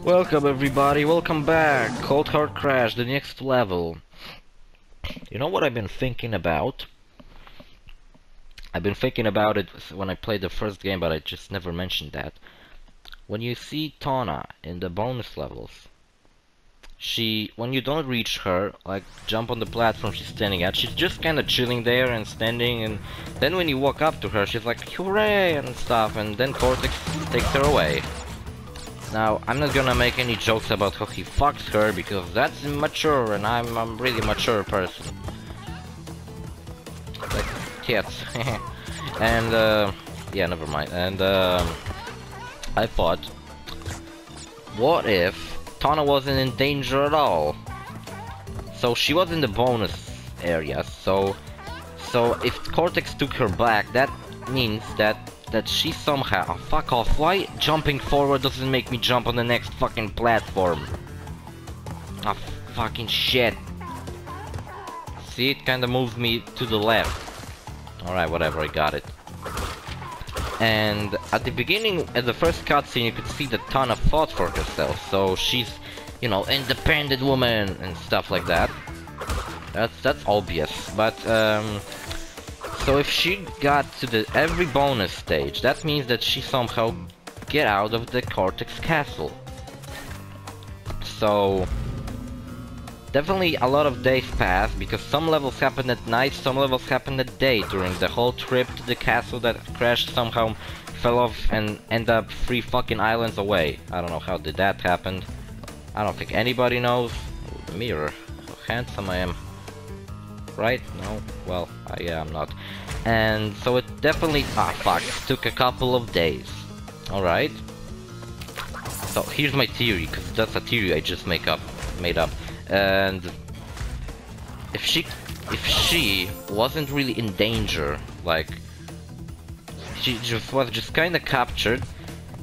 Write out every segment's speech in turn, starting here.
Welcome everybody, welcome back! Cold Hard Crash, the next level. You know what I've been thinking about? I've been thinking about it when I played the first game, but I just never mentioned that. When you see Tawna in the bonus levels, when you don't reach her, like jump on the platform she's standing at, she's just kinda chilling there and standing, and then when you walk up to her, she's like, hooray and stuff, and then Cortex takes her away. Now, I'm not gonna make any jokes about how he fucks her, because that's immature, and I'm a really mature person. Like, yes. And, yeah, never mind. And, I thought, what if Tawna wasn't in danger at all? So, she was in the bonus area, so if Cortex took her back, that means that she somehow... Fuck off, why jumping forward doesn't make me jump on the next fucking platform? Ah, fucking shit. See, it kinda moved me to the left. Alright, whatever, I got it. And at the beginning, at the first cutscene, you could see that Tawna fought for herself, so she's, you know, independent woman and stuff like that. That's obvious, but, so if she got to every bonus stage, that means that she somehow get out of the Cortex castle. So definitely a lot of days passed, because some levels happened at night, some levels happened at day. During the whole trip to the castle that crashed, somehow fell off and ended up 3 fucking islands away. I don't know how did that happen. I don't think anybody knows. Ooh, the mirror. How handsome I am. Right? No? Well, yeah, I'm not. And so it definitely... took a couple of days. Alright. So here's my theory, because that's a theory I just made up. And if she wasn't really in danger, like she was just kinda captured,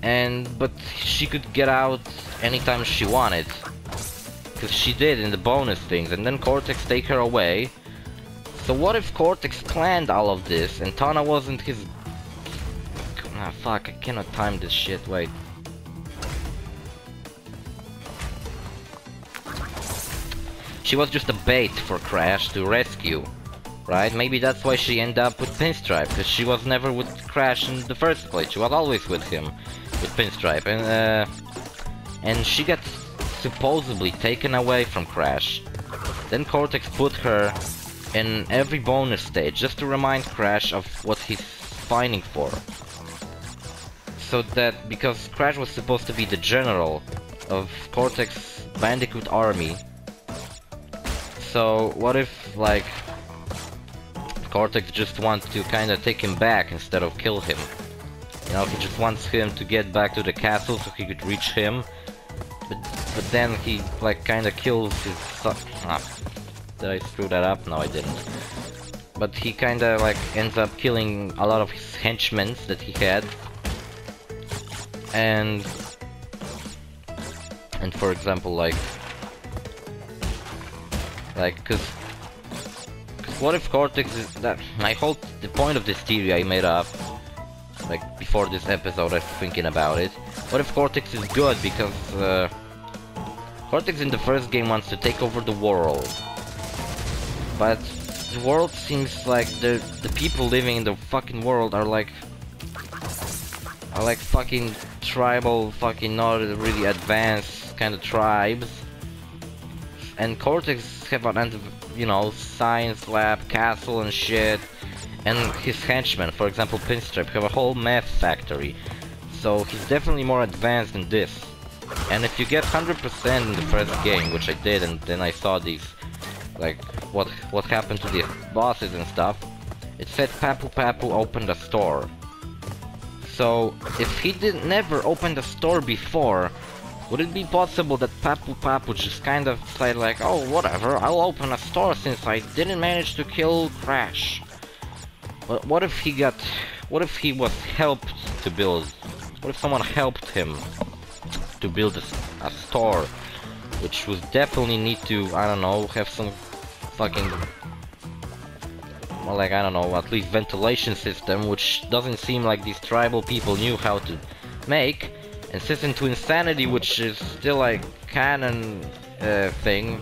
but she could get out anytime she wanted. Because she did in the bonus things, and then Cortex take her away. So what if Cortex planned all of this and Tawna wasn't his... Ah, fuck, I cannot time this shit, wait. She was just a bait for Crash to rescue, right? Maybe that's why she ended up with Pinstripe, because she was never with Crash in the first place. She was always with him, with Pinstripe, and she got supposedly taken away from Crash. Then Cortex put her in every bonus stage, just to remind Crash of what he's fighting for. So that, because Crash was supposed to be the general of Cortex Bandicoot army, so what if, like, Cortex just wants to kinda take him back instead of kill him? You know, he just wants him to get back to the castle so he could reach him, but then he, like, kinda kills his son. Did I screw that up? No, I didn't. But he kinda, like, ends up killing a lot of his henchmen that he had. And for example, cause what if Cortex is that... the point of this theory I made up, like, before this episode, I was thinking about it. What if Cortex is good, because, Cortex in the first game wants to take over the world. But the world seems like the people living in the fucking world are like fucking tribal, fucking not really advanced kind of tribes. And Cortex have an, you know, science lab, castle and shit. And his henchmen, for example Pinstripe, have a whole meth factory. So he's definitely more advanced than this. And if you get 100% in the first game, which I did, and then I saw these, like, what happened to the bosses and stuff, it said Papu Papu opened a store. So if he never opened a store before, would it be possible that Papu Papu just kind of said like, oh whatever, I'll open a store since I didn't manage to kill Crash? But what if he was helped to build? What if someone helped him to build a store, which would definitely need to, I don't know, have some fucking, well, like, I don't know, at least ventilation system, which doesn't seem like these tribal people knew how to make. And since into Insanity, which is still like canon thing,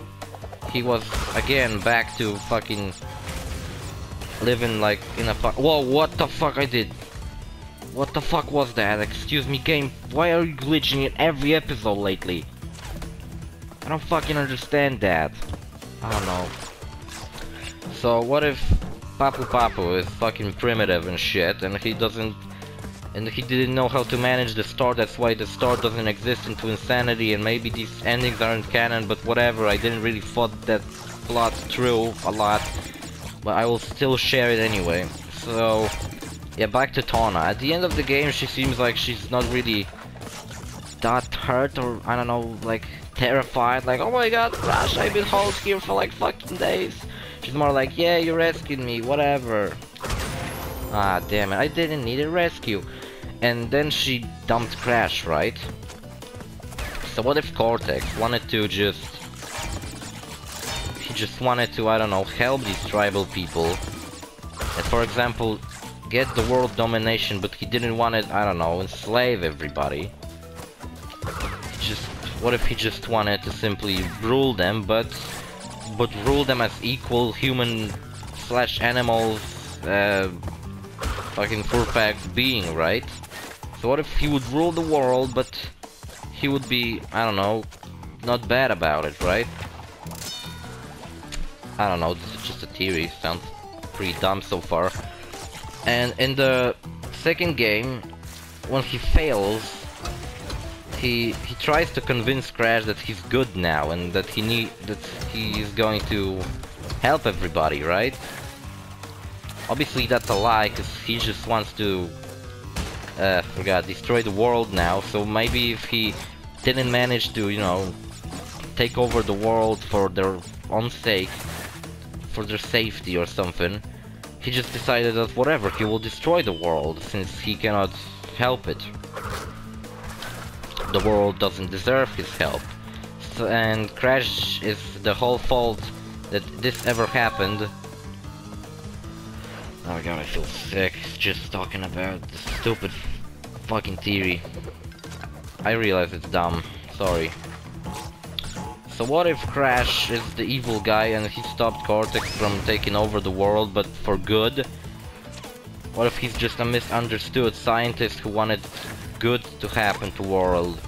he was again back to fucking living like in a whoa, what the fuck I did? What the fuck was that? Excuse me, game, why are you glitching in every episode lately? I don't fucking understand that. I don't know. So what if Papu Papu is fucking primitive and shit, and he didn't know how to manage the store, that's why the store doesn't exist into Insanity, and maybe these endings aren't canon, but whatever, I didn't really thought that plot through a lot, but I will still share it anyway. So, yeah, back to Tawna. At the end of the game, she seems like she's not really that hurt, or I don't know, like terrified, like, oh my god, Crash, I've been held here for like fucking days. She's more like, yeah, you rescued me, whatever. Ah, damn it, I didn't need a rescue. And then she dumped Crash, right? So what if Cortex wanted to he just wanted to, I don't know, help these tribal people. And for example, get the world domination, but he didn't want it, I don't know, enslave everybody. What if he just wanted to simply rule them, but rule them as equal human / animals, fucking perfect being, right? So what if he would rule the world, but he would be, I don't know, not bad about it, right? I don't know, this is just a theory, sounds pretty dumb so far. And in the second game, when he fails, he tries to convince Crash that he's good now and that he is going to help everybody, right? Obviously that's a lie, because he just wants to destroy the world now. So maybe if he didn't manage to, you know, take over the world for their own sake, for their safety or something, he just decided that whatever, he will destroy the world since he cannot help it. The world doesn't deserve his help. So, and Crash is the whole fault that this ever happened. Oh my god, I feel sick just talking about this stupid fucking theory. I realize it's dumb, sorry. So what if Crash is the evil guy and he stopped Cortex from taking over the world, but for good? What if he's just a misunderstood scientist who wanted good to happen to world?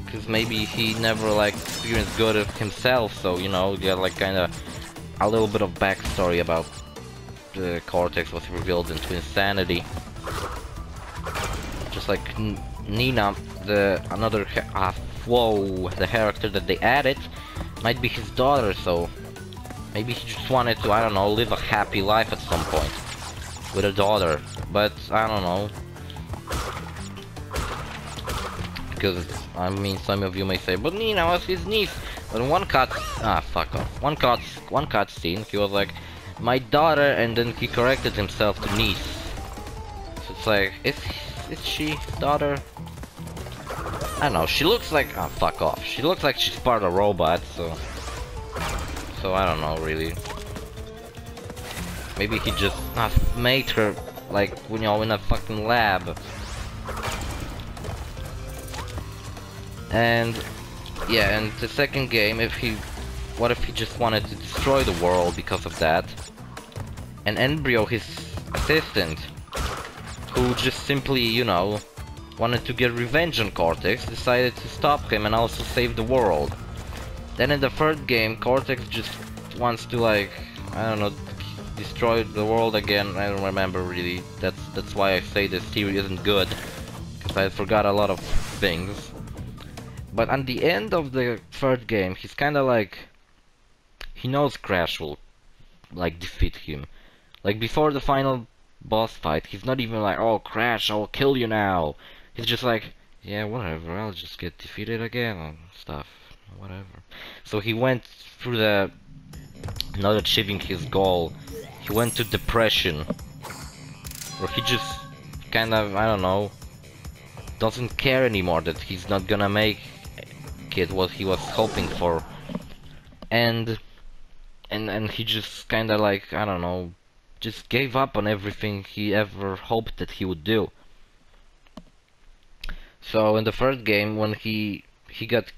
Because maybe he never like experienced good of himself, so you know, you got like kinda a little bit of backstory about the Cortex was revealed into Insanity. Just like Nina, the character that they added might be his daughter, so maybe he just wanted to, I don't know, live a happy life at some point with a daughter, but I don't know. Because, I mean, some of you may say, but Nina was his niece. But one fuck off. One cutscene, he was like, my daughter, and then he corrected himself to niece. So it's like, is she daughter? I don't know, she looks like, fuck off. She looks like she's part of a robot, so I don't know, really. Maybe he just made her, like, you know, in a fucking lab. And yeah, and the second game, what if he just wanted to destroy the world because of that? And Embryo, his assistant, who just simply, you know, wanted to get revenge on Cortex, decided to stop him and also save the world. Then in the third game, Cortex just wants to, like, I don't know, destroy the world again. I don't remember really. That's why I say this theory isn't good, because I forgot a lot of things. But at the end of the third game, he's kinda like, he knows Crash will, like, defeat him. Like, before the final boss fight, he's not even like, oh Crash, I will kill you now. He's just like, yeah, whatever, I'll just get defeated again and stuff, whatever. So he went through the, not achieving his goal, he went to depression. Or he just kind of, I don't know, doesn't care anymore that he's not gonna make it what he was hoping for. And he just kinda like, I don't know, just gave up on everything he ever hoped that he would do. So in the first game, when he got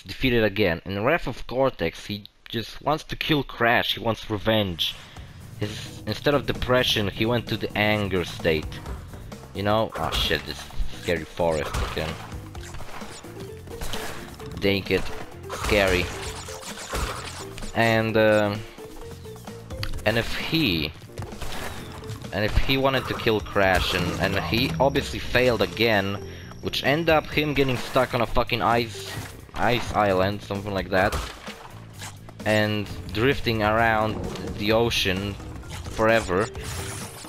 defeated again, in Wrath of Cortex, he just wants to kill Crash. He wants revenge. Instead of depression, he went to the anger state. You know? Oh shit! This scary forest again. Dang it, scary. And if he wanted to kill Crash, and he obviously failed again, which ended up him getting stuck on a fucking ice island, something like that, and drifting around the ocean forever,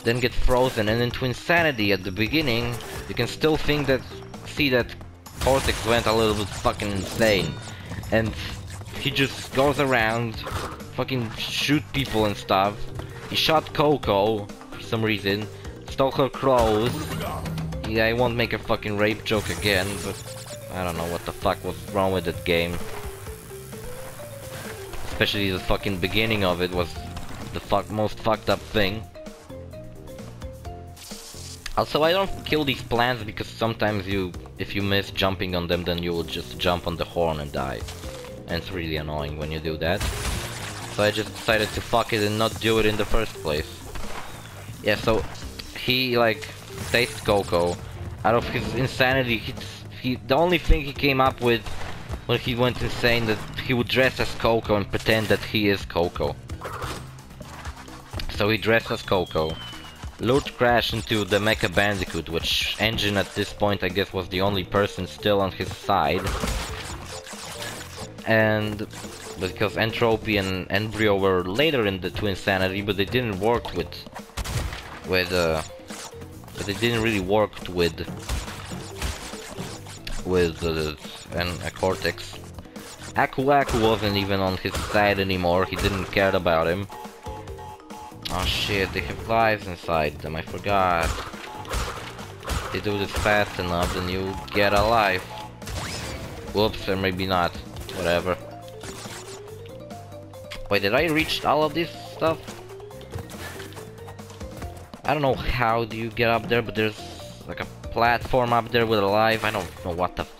then get frozen, and into insanity at the beginning, you can still see that Cortex went a little bit fucking insane, and he just goes around, fucking shoot people and stuff. He shot Coco for some reason, stole her clothes. Yeah, I won't make a fucking rape joke again, but I don't know what the fuck was wrong with that game. Especially the fucking beginning of it was the most fucked up thing. Also, I don't kill these plants because sometimes if you miss jumping on them, then you will just jump on the horn and die. And it's really annoying when you do that. So I just decided to fuck it and not do it in the first place. Yeah, so he like tastes Coco. Out of his insanity, the only thing he came up with when he went insane, that he would dress as Coco and pretend that he is Coco. So he dressed as Coco, lured Crash into the Mecha Bandicoot, which Engine at this point I guess was the only person still on his side. And because Entropy and Embryo were later into Insanity, but they didn't work with but they didn't really work with a Cortex. Aku wasn't even on his side anymore. He didn't care about him. Oh shit, they have lives inside them. I forgot. If they do this fast enough, then you get alive. Whoops, or maybe not. Whatever. Wait, did I reach all of this stuff? I don't know how do you get up there, but there's like a platform up there with a life. I don't know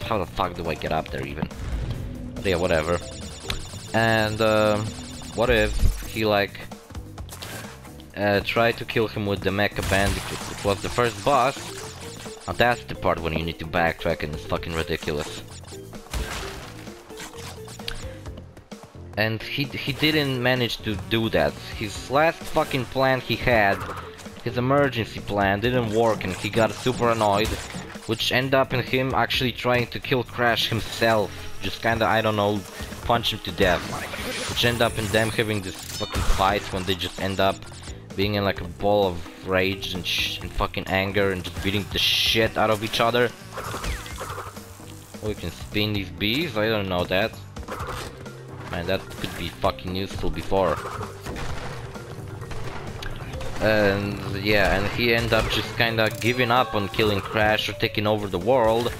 how the fuck do I get up there even. But yeah, whatever. And what if he like tried to kill him with the Mecha Bandicoot, which was the first boss. Now that's the part when you need to backtrack and it's fucking ridiculous. And he didn't manage to do that. His last fucking plan he had, his emergency plan, didn't work and he got super annoyed, which ended up in him actually trying to kill Crash himself. Just kinda, I don't know, punch him to death. Which ended up in them having this fucking fight when they just end up being in like a ball of rage and fucking anger and just beating the shit out of each other. Oh, we can spin these bees? I don't know that. Man, that could be fucking useful before. And yeah, and he ended up just kinda giving up on killing Crash or taking over the world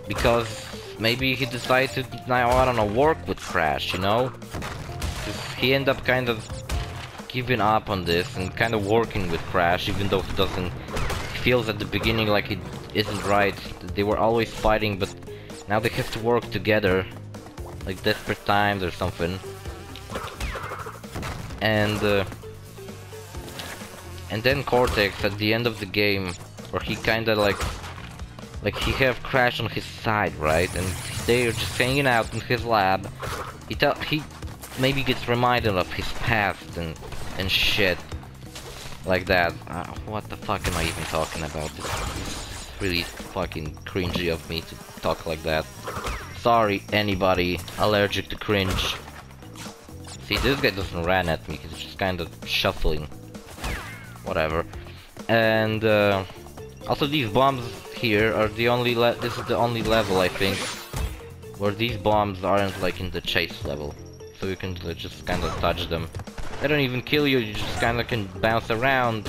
because maybe he decided to now, I don't know, work with Crash, you know? Because he ended up kind of giving up on this and kind of working with Crash, even though he feels at the beginning like it isn't right. They were always fighting, but now they have to work together. Like desperate times or something. And then Cortex at the end of the game, where he kinda like he have Crash on his side, right? And they're just hanging out in his lab. He maybe gets reminded of his past and shit like that. What the fuck am I even talking about? It's really fucking cringy of me to talk like that. Sorry, anybody allergic to cringe. See, this guy doesn't run at me, he's just kind of shuffling. Whatever. And also these bombs here are the only this is the only level, I think, where these bombs aren't like in the chase level. So you can just kind of touch them. They don't even kill you, you just kind of can bounce around.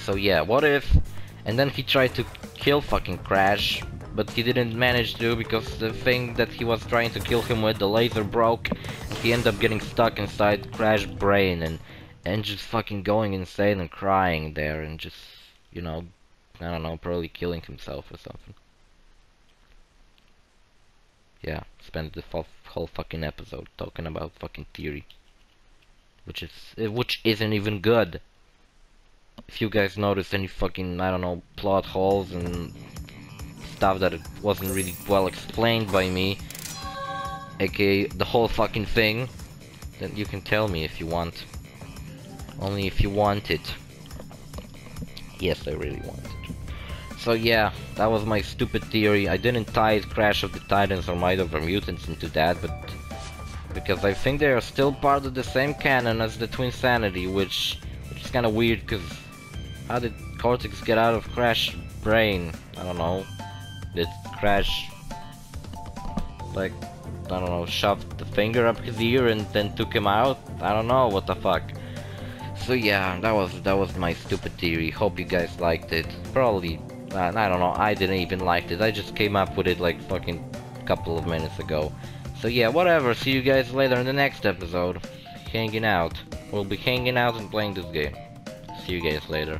So yeah, what if... And then he tried to kill fucking Crash, but he didn't manage to because the thing that he was trying to kill him with, the laser, broke. And he ended up getting stuck inside Crash's brain and just fucking going insane and crying there and just, you know, I don't know, probably killing himself or something. Yeah, spent the whole fucking episode talking about fucking theory, which isn't even good. If you guys noticed any fucking, I don't know, plot holes and stuff that it wasn't really well explained by me, aka the whole fucking thing, then you can tell me if you want. Only if you want it. Yes, I really want it. So yeah, that was my stupid theory. I didn't tie Crash of the Titans or Might of the Mutants into that, but because I think they are still part of the same canon as the Twin Sanity, which is kind of weird, because how did Cortex get out of Crash's brain? I don't know. Did Crash, like, I don't know, shoved the finger up his ear and then took him out? I don't know, what the fuck. So yeah, that was my stupid theory. Hope you guys liked it. Probably, I don't know, I didn't even like it. I just came up with it like fucking couple of minutes ago. So yeah, whatever, see you guys later in the next episode. Hanging out. We'll be hanging out and playing this game. See you guys later.